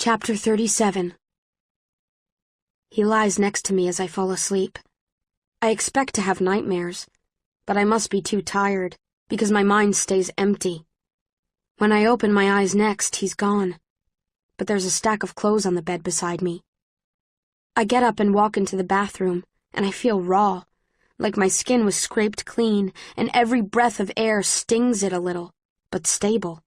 Chapter 37. He lies next to me as I fall asleep. I expect to have nightmares, but I must be too tired, because my mind stays empty. When I open my eyes next, he's gone, but there's a stack of clothes on the bed beside me. I get up and walk into the bathroom, and I feel raw, like my skin was scraped clean, and every breath of air stings it a little, but stable.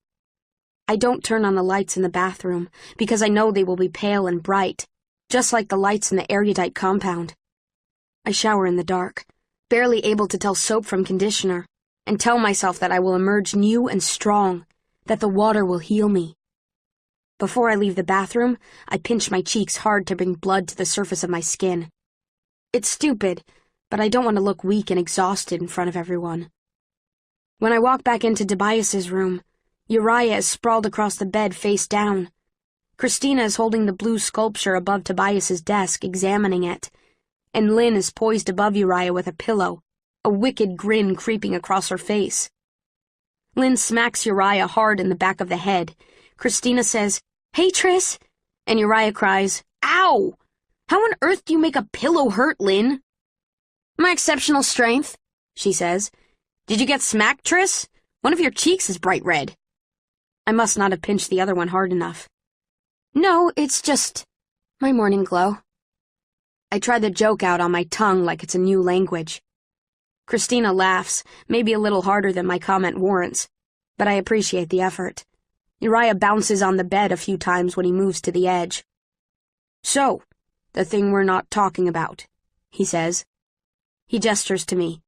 I don't turn on the lights in the bathroom, because I know they will be pale and bright, just like the lights in the erudite compound. I shower in the dark, barely able to tell soap from conditioner, and tell myself that I will emerge new and strong, that the water will heal me. Before I leave the bathroom, I pinch my cheeks hard to bring blood to the surface of my skin. It's stupid, but I don't want to look weak and exhausted in front of everyone. When I walk back into Tobias's room, Uriah is sprawled across the bed face down. Christina is holding the blue sculpture above Tobias's desk, examining it, and Lynn is poised above Uriah with a pillow, a wicked grin creeping across her face. Lynn smacks Uriah hard in the back of the head. Christina says, "Hey, Tris," and Uriah cries, "Ow! How on earth do you make a pillow hurt, Lynn?" "My exceptional strength," she says. "Did you get smacked, Tris? One of your cheeks is bright red." I must not have pinched the other one hard enough. "No, it's just my morning glow." I try the joke out on my tongue like it's a new language. Christina laughs, maybe a little harder than my comment warrants, but I appreciate the effort. Uriah bounces on the bed a few times when he moves to the edge. "So, the thing we're not talking about," he says. He gestures to me.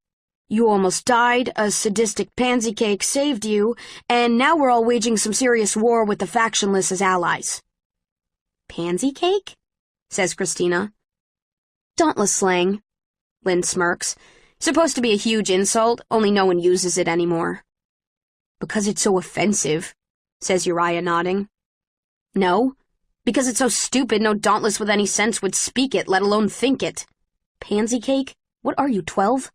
"You almost died, a sadistic pansy cake saved you, and now we're all waging some serious war with the factionless as allies." "Pansy cake?" says Christina. "Dauntless slang," Lynn smirks. "Supposed to be a huge insult, only no one uses it anymore." "Because it's so offensive," says Uriah, nodding. "No, because it's so stupid no Dauntless with any sense would speak it, let alone think it. Pansy cake? What are you, 12?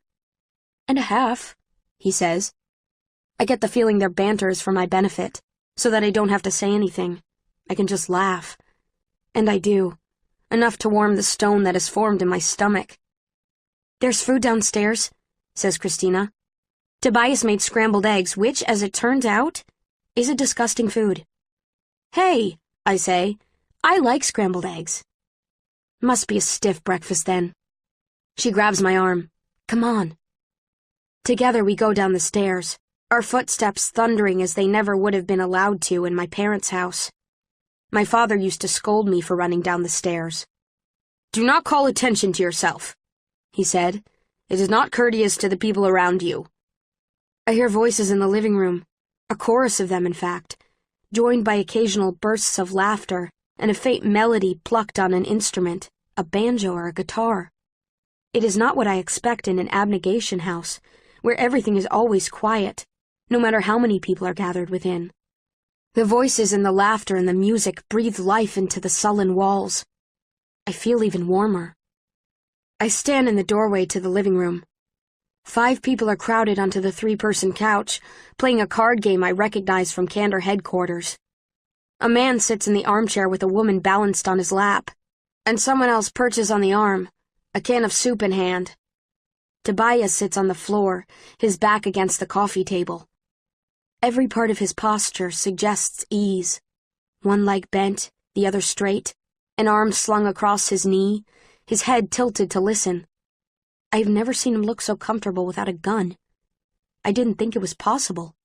"And a half," he says. I get the feeling their banter is for my benefit, so that I don't have to say anything. I can just laugh. And I do. Enough to warm the stone that has formed in my stomach. "There's food downstairs," says Christina. "Tobias made scrambled eggs, which, as it turns out, is a disgusting food." "Hey," I say, "I like scrambled eggs." "Must be a stiff breakfast then." She grabs my arm. "Come on." Together we go down the stairs, our footsteps thundering as they never would have been allowed to in my parents' house. My father used to scold me for running down the stairs. "Do not call attention to yourself," he said. "It is not courteous to the people around you." I hear voices in the living room, a chorus of them, in fact, joined by occasional bursts of laughter and a faint melody plucked on an instrument, a banjo or a guitar. It is not what I expect in an abnegation house, where everything is always quiet, no matter how many people are gathered within. The voices and the laughter and the music breathe life into the sullen walls. I feel even warmer. I stand in the doorway to the living room. 5 people are crowded onto the 3-person couch, playing a card game I recognize from Candor headquarters. A man sits in the armchair with a woman balanced on his lap, and someone else perches on the arm, a can of soup in hand. Tobias sits on the floor, his back against the coffee table. Every part of his posture suggests ease. One leg bent, the other straight, an arm slung across his knee, his head tilted to listen. I've never seen him look so comfortable without a gun. I didn't think it was possible.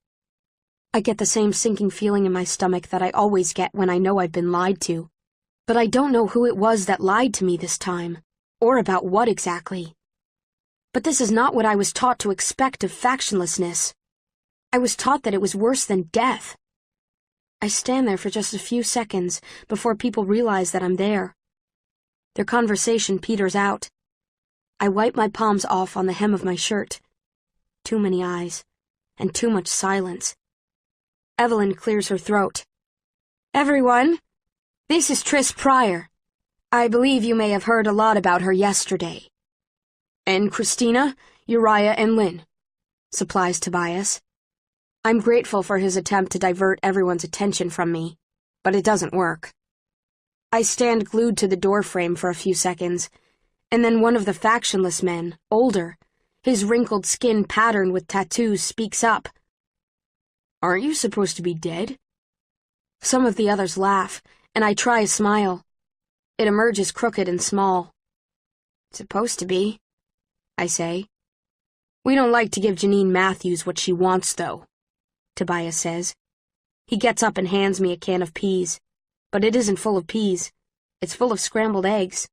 I get the same sinking feeling in my stomach that I always get when I know I've been lied to. But I don't know who it was that lied to me this time, or about what exactly. But this is not what I was taught to expect of factionlessness. I was taught that it was worse than death. I stand there for just a few seconds before people realize that I'm there. Their conversation peters out. I wipe my palms off on the hem of my shirt. Too many eyes, and too much silence. Evelyn clears her throat. "Everyone, this is Tris Pryor. I believe you may have heard a lot about her yesterday." "And Christina, Uriah, and Lynn," supplies Tobias. I'm grateful for his attempt to divert everyone's attention from me, but it doesn't work. I stand glued to the doorframe for a few seconds, and then one of the factionless men, older, his wrinkled skin patterned with tattoos, speaks up. "Aren't you supposed to be dead?" Some of the others laugh, and I try a smile. It emerges crooked and small. "Supposed to be," I say. "We don't like to give Janine Matthews what she wants, though," Tobias says. He gets up and hands me a can of peas. But it isn't full of peas. It's full of scrambled eggs.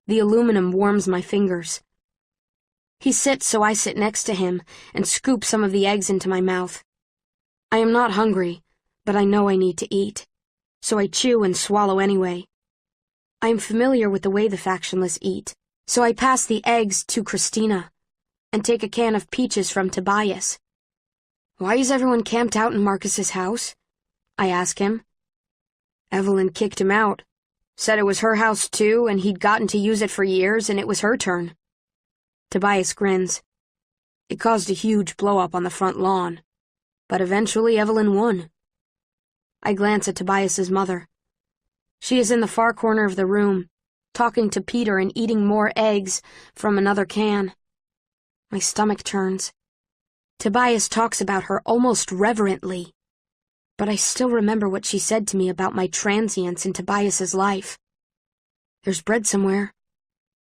The aluminum warms my fingers. He sits so I sit next to him and scoop some of the eggs into my mouth. I am not hungry, but I know I need to eat, so I chew and swallow anyway. I am familiar with the way the factionless eat, so I pass the eggs to Christina and take a can of peaches from Tobias. "Why is everyone camped out in Marcus's house?" I ask him. "Evelyn kicked him out. Said it was her house too, and he'd gotten to use it for years, and it was her turn." Tobias grins. "It caused a huge blow-up on the front lawn. But eventually Evelyn won." I glance at Tobias's mother. She is in the far corner of the room, talking to Peter and eating more eggs from another can. My stomach turns. Tobias talks about her almost reverently. But I still remember what she said to me about my transience in Tobias's life. "There's bread somewhere."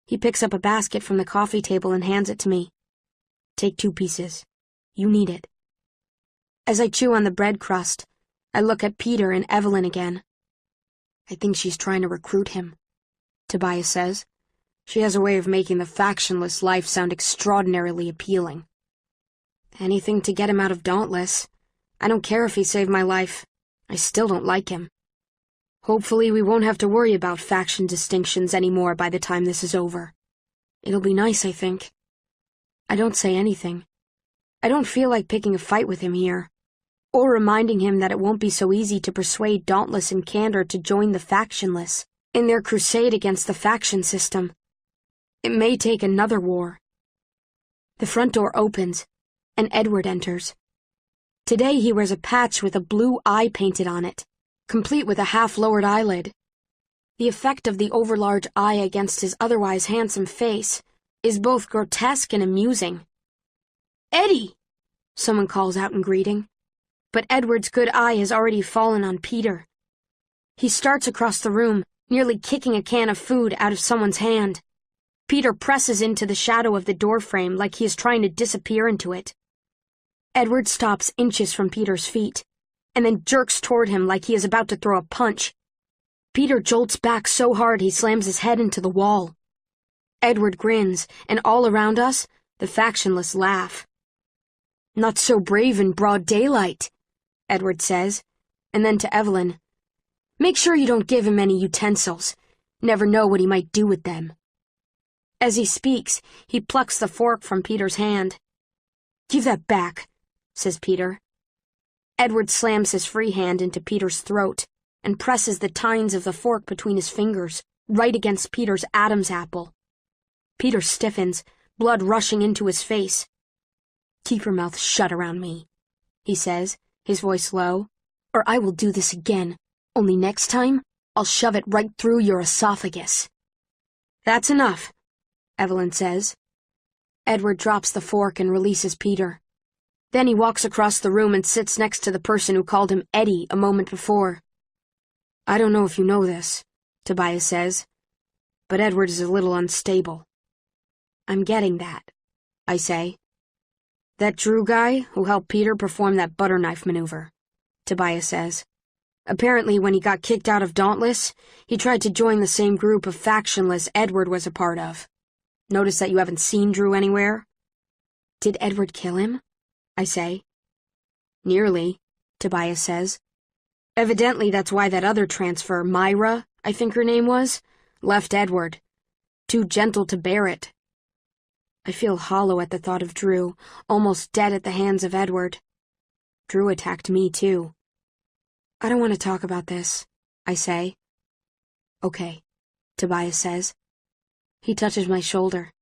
He picks up a basket from the coffee table and hands it to me. "Take 2 pieces. You need it." As I chew on the bread crust, I look at Peter and Evelyn again. "I think she's trying to recruit him," Tobias says. "She has a way of making the factionless life sound extraordinarily appealing." "Anything to get him out of Dauntless. I don't care if he saved my life. I still don't like him. Hopefully we won't have to worry about faction distinctions anymore by the time this is over. It'll be nice, I think." I don't say anything. I don't feel like picking a fight with him here, or reminding him that it won't be so easy to persuade Dauntless and Candor to join the factionless in their crusade against the faction system. It may take another war. The front door opens, and Edward enters. Today he wears a patch with a blue eye painted on it, complete with a half-lowered eyelid. The effect of the overlarge eye against his otherwise handsome face is both grotesque and amusing. "Eddie!" someone calls out in greeting. But Edward's good eye has already fallen on Peter. He starts across the room, nearly kicking a can of food out of someone's hand. Peter presses into the shadow of the doorframe like he is trying to disappear into it. Edward stops inches from Peter's feet, and then jerks toward him like he is about to throw a punch. Peter jolts back so hard he slams his head into the wall. Edward grins, and all around us, the factionless laugh. "Not so brave in broad daylight," Edward says, and then to Evelyn, "Make sure you don't give him any utensils. Never know what he might do with them." As he speaks, he plucks the fork from Peter's hand. "Give that back," says Peter. Edward slams his free hand into Peter's throat and presses the tines of the fork between his fingers, right against Peter's Adam's apple. Peter stiffens, blood rushing into his face. "Keep your mouth shut around me," he says, his voice low, "or I will do this again, only next time I'll shove it right through your esophagus." "That's enough," Evelyn says. Edward drops the fork and releases Peter. Then he walks across the room and sits next to the person who called him Eddie a moment before. "I don't know if you know this," Tobias says, "but Edward is a little unstable." "I'm getting that," I say. "That Drew guy who helped Peter perform that butter knife maneuver," Tobias says. "Apparently when he got kicked out of Dauntless, he tried to join the same group of factionless Edward was a part of. Notice that you haven't seen Drew anywhere?" "Did Edward kill him?" I say. "Nearly," Tobias says. "Evidently that's why that other transfer, Myra, I think her name was, left Edward. Too gentle to bear it." I feel hollow at the thought of Drew, almost dead at the hands of Edward. Drew attacked me, too. "I don't want to talk about this," I say. "Okay," Tobias says. He touches my shoulder.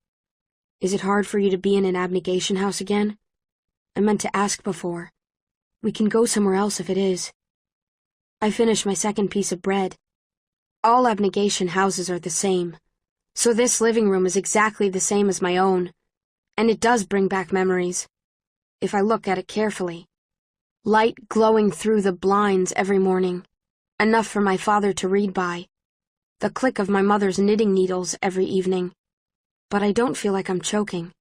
"Is it hard for you to be in an abnegation house again? I meant to ask before. We can go somewhere else if it is." I finish my second piece of bread. All abnegation houses are the same, so this living room is exactly the same as my own, and it does bring back memories, if I look at it carefully. Light glowing through the blinds every morning, enough for my father to read by. The click of my mother's knitting needles every evening. But I don't feel like I'm choking.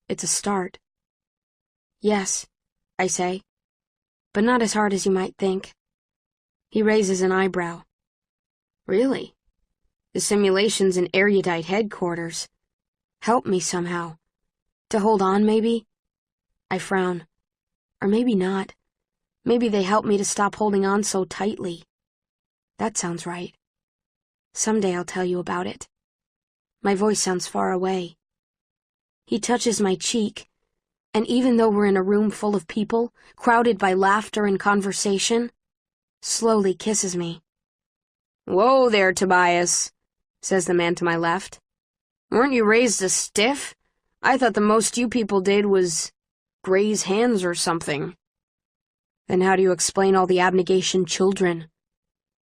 It's a start. Yes, I say, but not as hard as you might think. He raises an eyebrow. Really? The simulations in erudite headquarters. Help me somehow. To hold on, maybe? I frown. Or maybe not. Maybe they help me to stop holding on so tightly. That sounds right. Someday I'll tell you about it. My voice sounds far away. He touches my cheek, and even though we're in a room full of people, crowded by laughter and conversation, slowly kisses me. "Whoa there, Tobias," says the man to my left. "Weren't you raised a stiff? I thought the most you people did was graze hands or something." "Then how do you explain all the abnegation children?"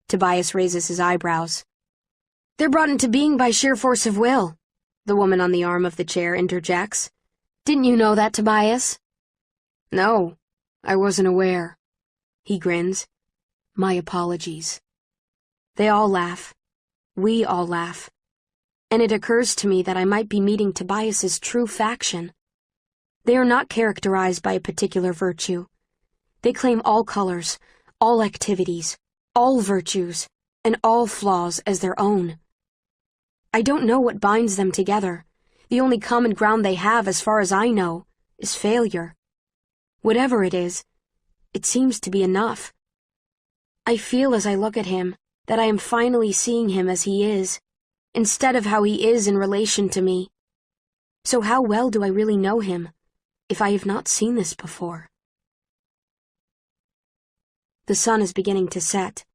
Tobias raises his eyebrows. "They're brought into being by sheer force of will," the woman on the arm of the chair interjects. "Didn't you know that, Tobias?" "No, I wasn't aware." He grins. "My apologies." They all laugh. We all laugh. And it occurs to me that I might be meeting Tobias's true faction. They are not characterized by a particular virtue. They claim all colors, all activities, all virtues, and all flaws as their own. I don't know what binds them together. The only common ground they have, as far as I know, is failure. Whatever it is, it seems to be enough. I feel as I look at him that I am finally seeing him as he is, instead of how he is in relation to me. So how well do I really know him, if I have not seen this before? The sun is beginning to set.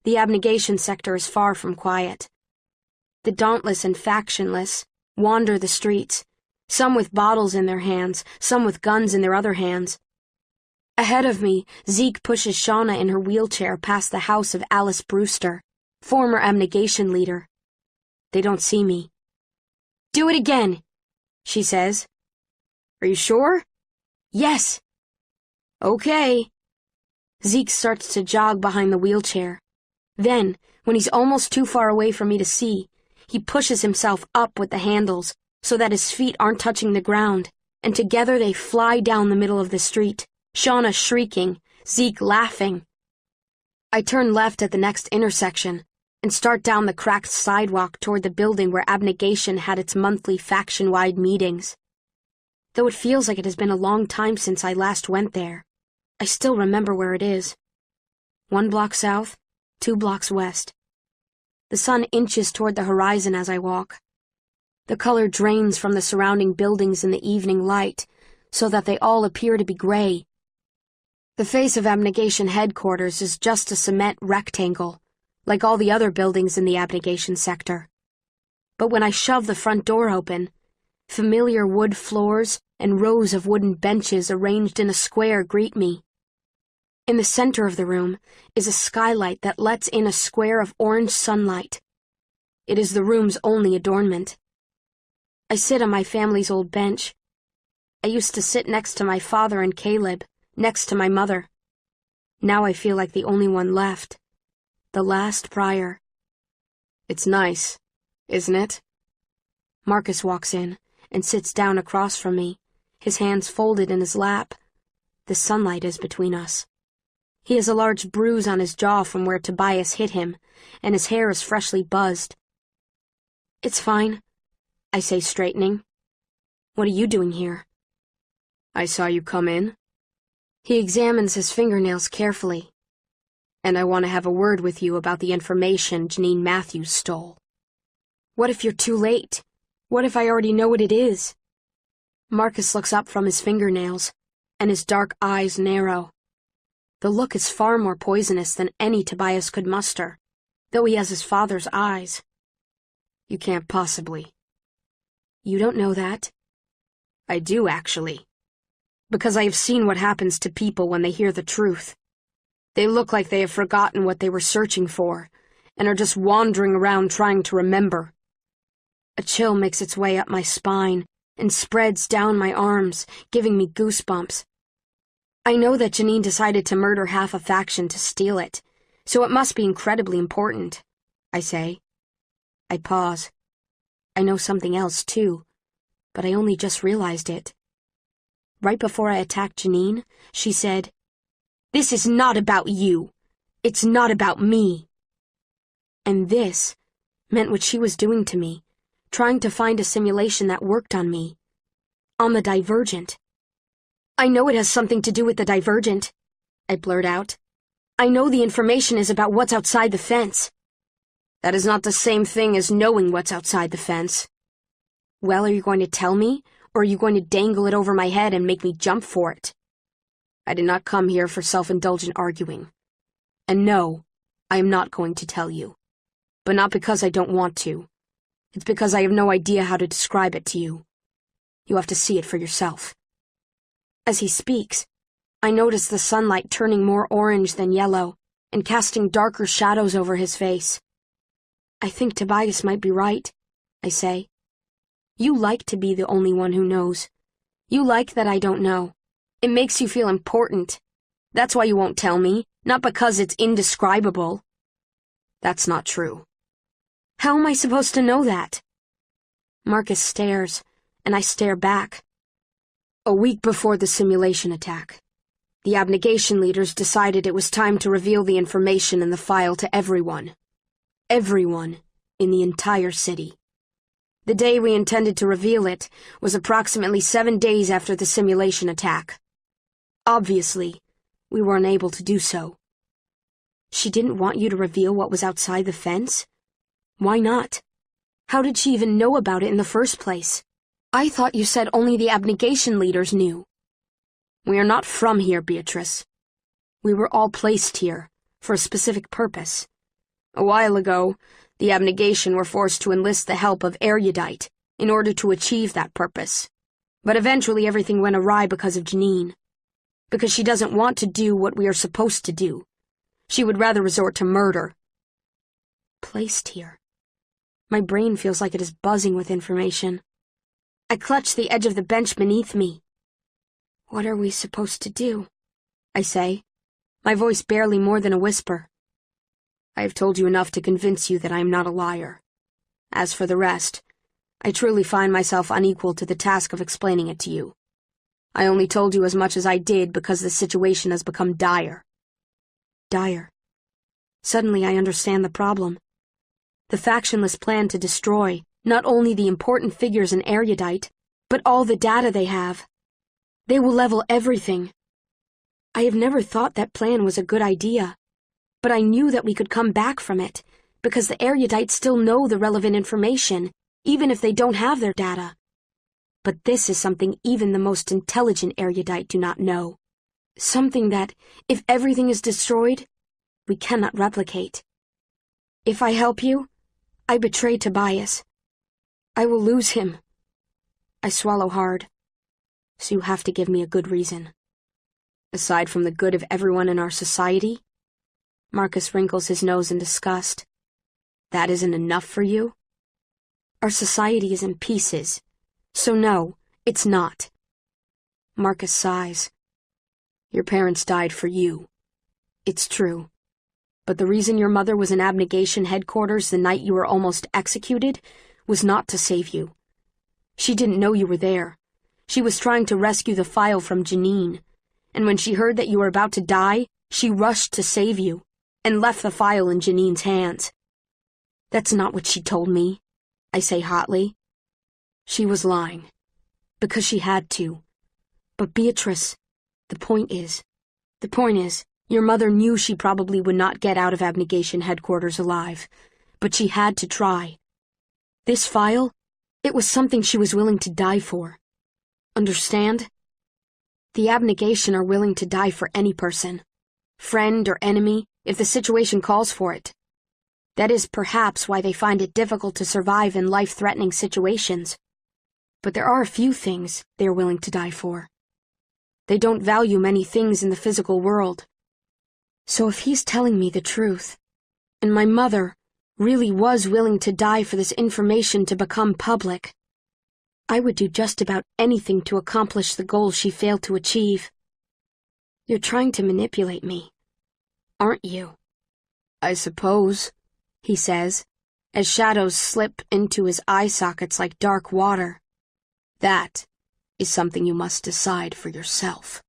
The abnegation sector is far from quiet. The dauntless and factionless wander the streets, some with bottles in their hands, some with guns in their other hands. Ahead of me, Zeke pushes Shauna in her wheelchair past the house of Alice Brewster, former abnegation leader. They don't see me. "Do it again," she says. "Are you sure?" "Yes." "Okay." Zeke starts to jog behind the wheelchair. Then, when he's almost too far away for me to see, he pushes himself up with the handles so that his feet aren't touching the ground, and together they fly down the middle of the street, Shauna shrieking, Zeke laughing. I turn left at the next intersection and start down the cracked sidewalk toward the building where abnegation had its monthly faction-wide meetings. Though it feels like it has been a long time since I last went there, I still remember where it is. 1 block south, 2 blocks west. The sun inches toward the horizon as I walk. The color drains from the surrounding buildings in the evening light, so that they all appear to be gray. The face of abnegation headquarters is just a cement rectangle, like all the other buildings in the abnegation sector. But when I shove the front door open, familiar wood floors and rows of wooden benches arranged in a square greet me. In the center of the room is a skylight that lets in a square of orange sunlight. It is the room's only adornment. I sit on my family's old bench. I used to sit next to my father and Caleb, next to my mother. Now I feel like the only one left. The last prior. "It's nice, isn't it?" Marcus walks in and sits down across from me, his hands folded in his lap. The sunlight is between us. He has a large bruise on his jaw from where Tobias hit him, and his hair is freshly buzzed. "It's fine," I say, straightening. "What are you doing here?" "I saw you come in." He examines his fingernails carefully. "And I want to have a word with you about the information Janine Matthews stole." "What if you're too late? What if I already know what it is?" Marcus looks up from his fingernails, and his dark eyes narrow. The look is far more poisonous than any Tobias could muster, though he has his father's eyes. "You can't possibly." "You don't know that?" "I do, actually. Because I have seen what happens to people when they hear the truth. They look like they have forgotten what they were searching for, and are just wandering around trying to remember. A chill makes its way up my spine and spreads down my arms, giving me goosebumps. I know that Janine decided to murder half a faction to steal it, so it must be incredibly important, I say. I pause. I know something else, too, but I only just realized it. Right before I attacked Janine, she said, "This is not about you. It's not about me." And this meant what she was doing to me, trying to find a simulation that worked on me. On the Divergent. "I know it has something to do with the Divergent," I blurt out. "I know the information is about what's outside the fence." "That is not the same thing as knowing what's outside the fence." "Well, are you going to tell me, or are you going to dangle it over my head and make me jump for it?" I did not come here for self-indulgent arguing. And no, I am not going to tell you. But not because I don't want to. It's because I have no idea how to describe it to you. You have to see it for yourself. As he speaks, I notice the sunlight turning more orange than yellow and casting darker shadows over his face. "I think Tobias might be right," I say. "You like to be the only one who knows. You like that I don't know. It makes you feel important. That's why you won't tell me, not because it's indescribable." "That's not true." "How am I supposed to know that?" Marcus stares, and I stare back. A week before the simulation attack, the abnegation leaders decided it was time to reveal the information in the file to everyone. Everyone in the entire city. The day we intended to reveal it was approximately 7 days after the simulation attack. Obviously, we were unable to do so. "She didn't want you to reveal what was outside the fence? Why not? How did she even know about it in the first place? I thought you said only the abnegation leaders knew." "We are not from here, Beatrice. We were all placed here for a specific purpose. A while ago, the abnegation were forced to enlist the help of Erudite in order to achieve that purpose. But eventually everything went awry because of Janine. Because she doesn't want to do what we are supposed to do. She would rather resort to murder." Placed here. My brain feels like it is buzzing with information. I clutch the edge of the bench beneath me. "What are we supposed to do?" I say, my voice barely more than a whisper. "I have told you enough to convince you that I am not a liar. As for the rest, I truly find myself unequal to the task of explaining it to you. I only told you as much as I did because the situation has become dire." Dire. Suddenly I understand the problem. The factionless plan to destroy not only the important figures in Erudite, but all the data they have. They will level everything. I have never thought that plan was a good idea, but I knew that we could come back from it, because the Erudites still know the relevant information, even if they don't have their data. But this is something even the most intelligent Erudite do not know. Something that, if everything is destroyed, we cannot replicate. If I help you, I betray Tobias. I will lose him. I swallow hard. So you have to give me a good reason. Aside from the good of everyone in our society? Marcus wrinkles his nose in disgust. That isn't enough for you? Our society is in pieces. So no, it's not. Marcus sighs. Your parents died for you. It's true. But the reason your mother was in abnegation headquarters the night you were almost executed was not to save you. She didn't know you were there. She was trying to rescue the file from Janine, and when she heard that you were about to die, she rushed to save you, and left the file in Janine's hands. That's not what she told me, I say hotly. She was lying, because she had to. But Beatrice, the point is, your mother knew she probably would not get out of abnegation headquarters alive, but she had to try. This file, it was something she was willing to die for. Understand? The abnegation are willing to die for any person, friend or enemy, if the situation calls for it. That is perhaps why they find it difficult to survive in life-threatening situations. But there are a few things they are willing to die for. They don't value many things in the physical world. So if he's telling me the truth, and my mother, really was willing to die for this information to become public, I would do just about anything to accomplish the goal she failed to achieve. You're trying to manipulate me, aren't you? I suppose, he says, as shadows slip into his eye sockets like dark water. That is something you must decide for yourself.